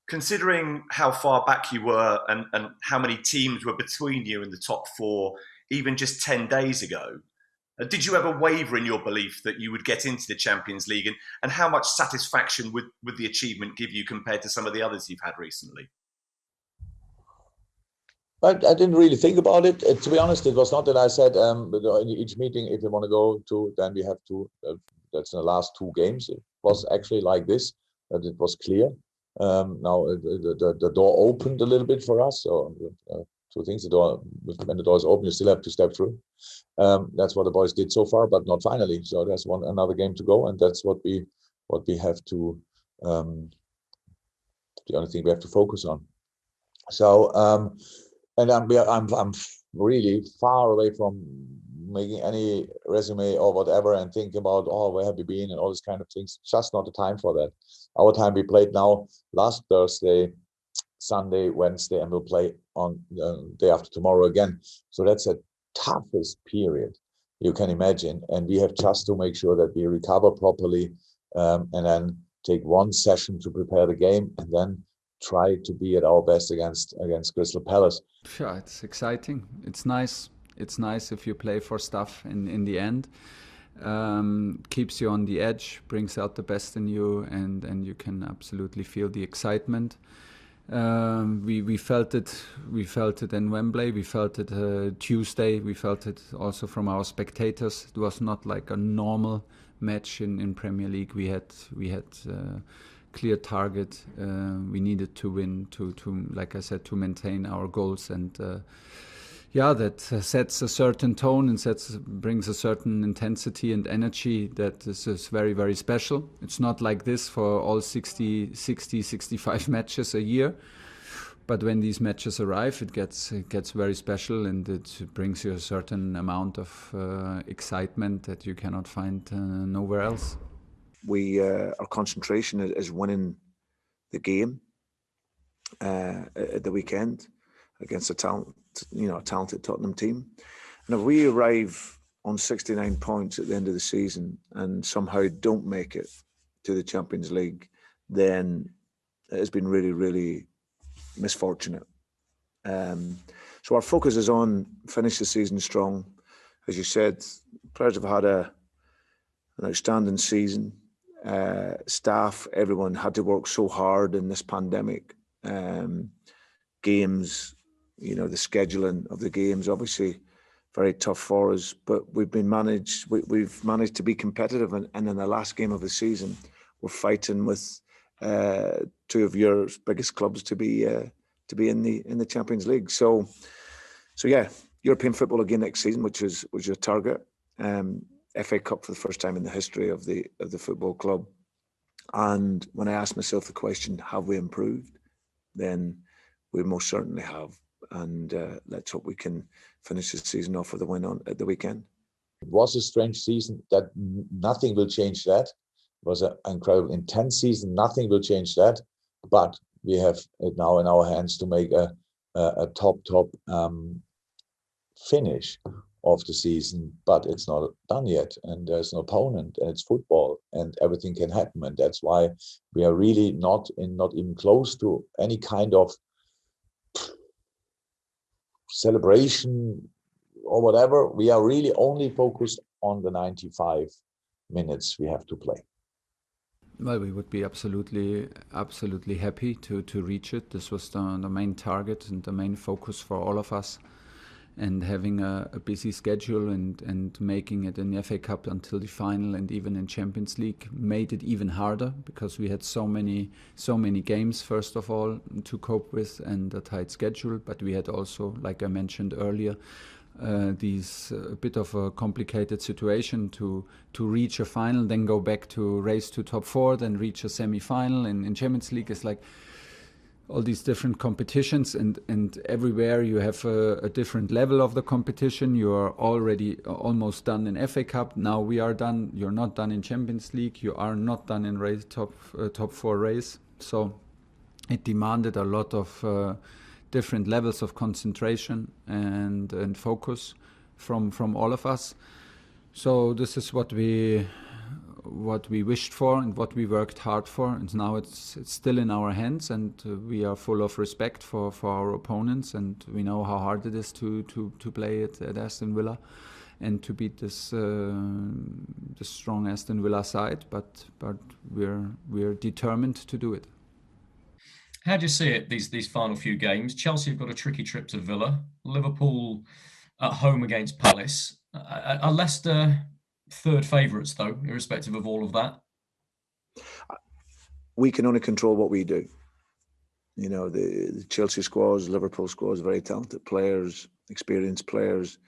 Considering how far back you were and how many teams were between you and the top four, even just 10 days ago, did you ever waver in your belief that you would get into the Champions League? And how much satisfaction would the achievement give you compared to some of the others you've had recently? I didn't really think about it. To be honest, it was not that I said in each meeting, if we want to go to, then we have to. That's in the last two games. It was actually like this, that it was clear. Now the door opened a little bit for us. So two things: when the door is open, you still have to step through. That's what the boys did so far, but not finally. So there's another game to go, and that's what we have to. The only thing we have to focus on. So. And I'm really far away from making any resume or whatever and thinking about, where have you been and all these kind of things. Just not the time for that. Our time, we played now last Thursday, Sunday, Wednesday, and we'll play on the day after tomorrow again. So that's the toughest period you can imagine. And we have just to make sure that we recover properly and then take one session to prepare the game and then try to be at our best against Crystal Palace. Sure, it's exciting. It's nice. It's nice if you play for stuff in the end. Keeps you on the edge, brings out the best in you, and you can absolutely feel the excitement. We felt it. We felt it in Wembley. We felt it Tuesday. We felt it also from our spectators. It was not like a normal match in Premier League. We had clear target. We needed to win to like I said, to maintain our goals, and that sets a certain tone and brings a certain intensity and energy that is very, very special. It's not like this for all 60, 65 matches a year, but when these matches arrive, it gets very special, and it brings you a certain amount of excitement that you cannot find nowhere else. Our concentration is winning the game at the weekend against a talented Tottenham team. And if we arrive on 69 points at the end of the season and somehow don't make it to the Champions League, then it has been really, really misfortunate. So our focus is on finish the season strong. As you said, players have had an outstanding season. Staff, everyone had to work so hard in this pandemic. Games, the scheduling of the games, obviously very tough for us, but we've managed to be competitive, and in the last game of the season, we're fighting with two of Europe's biggest clubs to be in the Champions League. So yeah, European football again next season, which is a target. FA Cup for the first time in the history of the football club. And when I asked myself the question, have we improved? Then we most certainly have. And let's hope we can finish the season off with a win at the weekend. It was a strange season. That nothing will change that. It was an incredible, intense season. Nothing will change that. But we have it now in our hands to make a top finish of the season, but it's not done yet, and there's an opponent, and it's football, and everything can happen, and that's why we are really not even close to any kind of celebration or whatever. We are really only focused on the 95 minutes we have to play. Well, we would be absolutely happy to reach it. This was the main target and the main focus for all of us. And having a busy schedule and making it in the FA Cup until the final and even in Champions League made it even harder, because we had so many games, first of all, to cope with, and a tight schedule. But we had also, like I mentioned earlier, a bit of a complicated situation to reach a final, then go back to race to top four, then reach a semi-final. And in Champions League, it's like all these different competitions, and everywhere you have a different level of the competition. You are already almost done in FA Cup. Now we are done. You're not done in Champions League. You are not done in top four race. So it demanded a lot of different levels of concentration and focus from all of us. So this is what we we wished for and what we worked hard for, and now it's still in our hands, and we are full of respect for our opponents, and we know how hard it is to play at Aston Villa and to beat this strong Aston Villa side, but we're determined to do it. How do you see it, these final few games? Chelsea have got a tricky trip to Villa, Liverpool at home against Palace. Are Leicester third favourites, though, irrespective of all of that? We can only control what we do. You know, the Chelsea squads, Liverpool squads, very talented players, experienced players,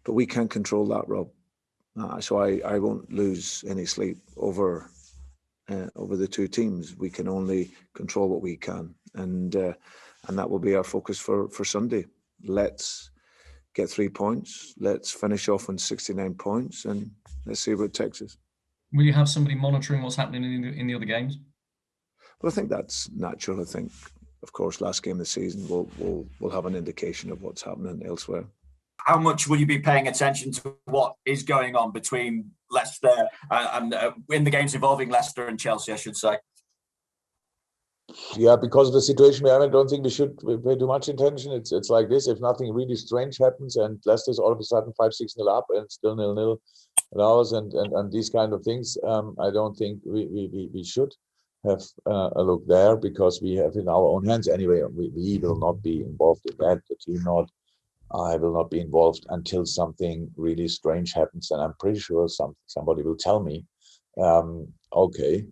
but we can't control that, Rob. So I won't lose any sleep over the two teams. We can only control what we can, and that will be our focus for Sunday. Let's get 3 points. Let's finish off on 69 points, and let's see where it takes us. Will you have somebody monitoring what's happening in the other games? Well, I think that's natural. I think, of course, last game of the season, we'll have an indication of what's happening elsewhere. How much will you be paying attention to what is going on between Leicester and in the games involving Leicester and Chelsea, I should say? Yeah, because of the situation we have, I don't think we should pay too much attention. It's like this: if nothing really strange happens and Leicester's all of a sudden 5-6-0 up and still 0-0 ours and these kind of things, I don't think we should have a look there, because we have in our own hands anyway. We will not be involved in that. The team not. I will not be involved until something really strange happens, and I'm pretty sure somebody will tell me, okay,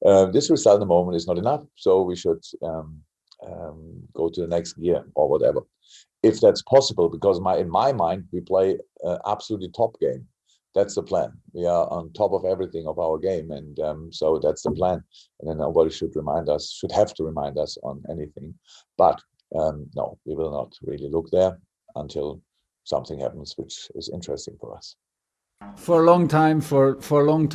this result at the moment is not enough, so we should go to the next gear or whatever, if that's possible. Because in my mind, we play absolutely top game. That's the plan. We are on top of everything of our game, and so that's the plan. And then nobody should have to remind us on anything, but. No, we will not really look there until something happens which is interesting for us. For a long time, for a long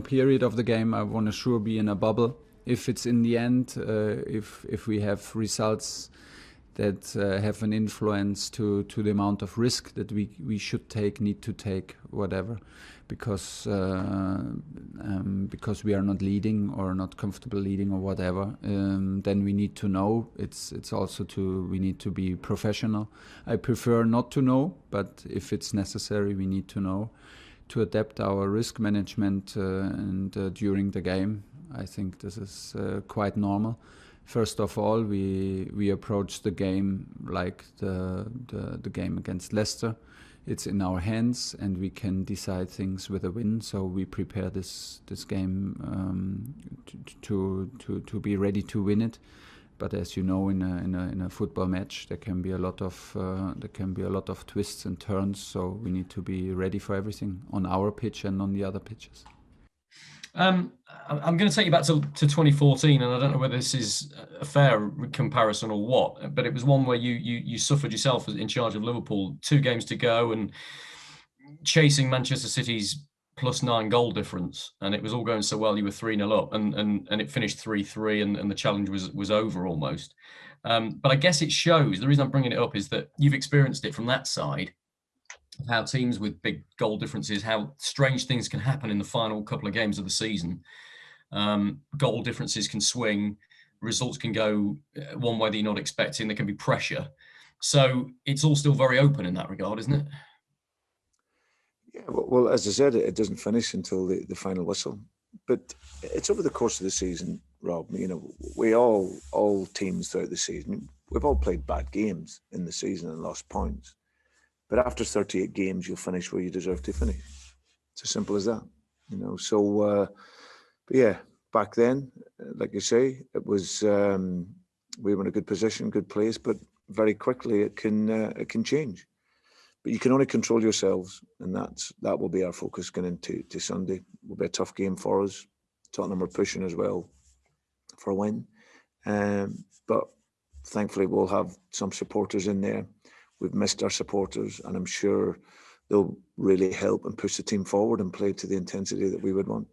period of the game, I want to sure be in a bubble. If it's in the end, if we have results that have an influence to the amount of risk that we need to take, whatever, because we are not leading or not comfortable leading or whatever, then we need to know. It's also we need to be professional. I prefer not to know, but if it's necessary, we need to know to adapt our risk management and during the game. I think this is quite normal. First of all, we approach the game like the game against Leicester. It's in our hands, and we can decide things with a win. So we prepare this game to be ready to win it. But as you know, in a football match, there can be a lot of twists and turns. So we need to be ready for everything on our pitch and on the other pitches. I'm going to take you back to 2014, and I don't know whether this is a fair comparison or what, but it was one where you suffered yourself in charge of Liverpool, 2 games to go, and chasing Manchester City's +9 goal difference, and it was all going so well. You were 3-0 up, and it finished 3-3, and the challenge was over almost. But I guess it shows. The reason I'm bringing it up is that you've experienced it from that side. How teams with big goal differences, how strange things can happen in the final couple of games of the season. Goal differences can swing, results can go one way that you're not expecting, there can be pressure. So it's all still very open in that regard, isn't it? Yeah, well, as I said, it doesn't finish until the final whistle. But it's over the course of the season, Rob. You know, we all teams throughout the season, we've all played bad games in the season and lost points. But after 38 games, you'll finish where you deserve to finish. It's as simple as that, you know. So, but yeah, back then, like you say, it was we were in a good position, good place, but very quickly it can change. But you can only control yourselves, and that will be our focus going into Sunday. It will be a tough game for us. Tottenham are pushing as well for a win, but thankfully we'll have some supporters in there. We've missed our supporters, and I'm sure they'll really help and push the team forward and play to the intensity that we would want.